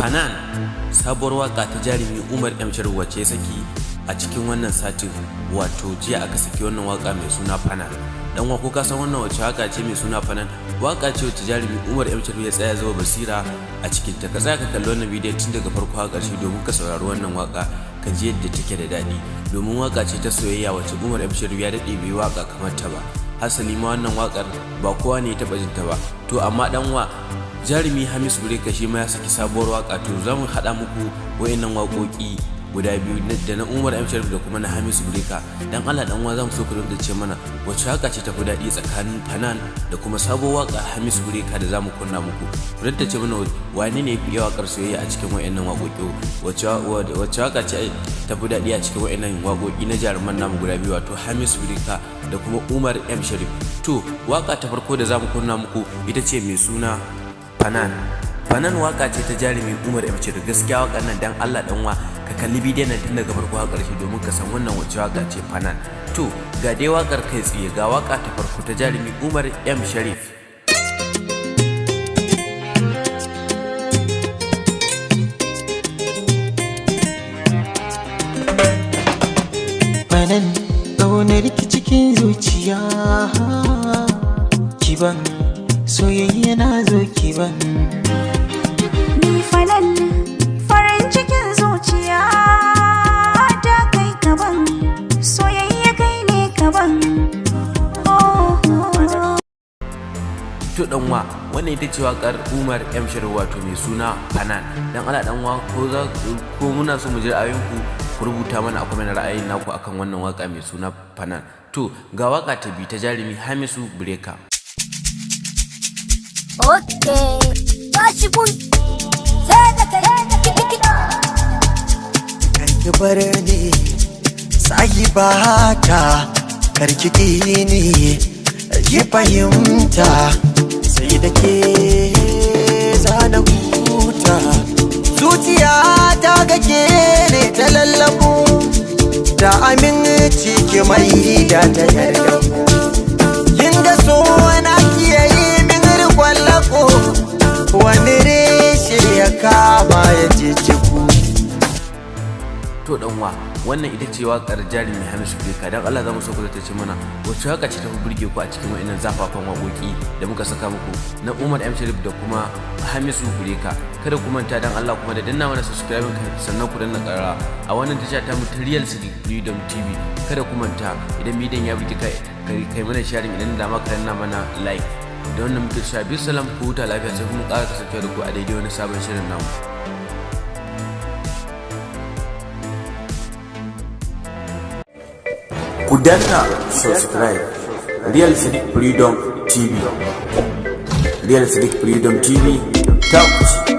Hanan sabuwar waka ta jarumi Umar M Sharif wacce ya saki a cikin wannan satin, wato jiya aka saki wannan waka mai suna Fanan. Dan wa ko ka san wannan wacce waka ce mai suna Fanan? Waka ce wacce jarumi Umar M Sharif ya tsaya zuwa basira a cikin ta. Ka tsaya ka kalli wannan bidiyon tun daga farko har ƙarshe domin ka saurari wannan waka ka ji yadda take da daɗi, domin waka ce ta soyayya wacce Umar M Sharif ya daɗe bai waka kamar ta ba. Hasali ma wannan wakar ba kowa ne ya taɓa jinta ba. To amma dan wa jarumi Hamisu Breaker shi ma ya saki sabuwar waka. To za mu haɗa muku wayannan waƙoƙi guda biyu da na Umar M Sharif da kuma na Hamisu Breaker. Dan Allah dan wa zamu so ku dinga ce mana wacce waka ce tafi daɗi tsakanin Fanan da kuma sabuwar waka Hamisu Breaker da zamu kunna muku. Ku dinga ce mana wane ne yafi wakar soyayya a cikin wayannan waƙoƙi, wacce waka ce tafi daɗi a cikin wayannan waƙoƙi na jaruman namu guda biyu, wato Hamisu Breaker da kuma Umar M Sharif. To waka ta farko da zamu kunna muku ita ce mai suna Fanan. Fanan waka ce ta jarumi Umar M Sharif. Gaskiya wakan nan dan Allah dan wa ka kalli bidiyon nan tun daga farko har ƙarshe domin ka san wannan wacce waka ce Fanan. To ga dai wakar kai tsaye, ga waka ta farko ta jarumi Umar M Sharif. Fanan ƙaunar ki cikin zuciya, kiban soyayya na zo kiban. Ni Fanan farin cikin zuciya ta kai kaban, soyayya kai ne kaban. To dan wa wannan ita ce wakar Umar M Sharif wato mai suna Fanan. Dan Allah dan wa ko muna so mu ji ra'ayinku, ku rubuta mana a comment ra'ayin naku akan wannan waka mai suna Fanan. To ga waka ta bi ta jarumi Hamisu Breaker. Okay, tashi kun sai da kiɗa. Karki bar ni sahibata, karki ƙi ni ki fahimta, sai da ke zana huta. Zuciya ta ga ke ne ta lallabu, da aminci ki mai da ta yarda. Kin ga so na kiyaye min rikon lako, wani reshe ya kama ya cece ku. To dan wa wannan ita ce wakar jarumi Hamisu Breaker. Dan Allah zamu so ku ta ce mana wacce waka ce ta fi burge ku a cikin wayannan zafafan waƙoƙi da muka saka muku na Umar M Sharif da kuma Hamisu Breaker. Kada ku manta dan Allah kuma da danna mana subscribe sannan ku danna ƙara a wannan tasha ta mu Real City Freedom TV. Kada ku manta idan bidiyon ya burge kai mana sharing, idan da ma ka danna mana like. Da wannan muke cewa bisalam, ku huta lafiya, sai kuma ƙara kasance da ku a daidai wani sabon shirin namu. Ku danna subscribe Real City Freedom TV. Real City Freedom TV ta kuce.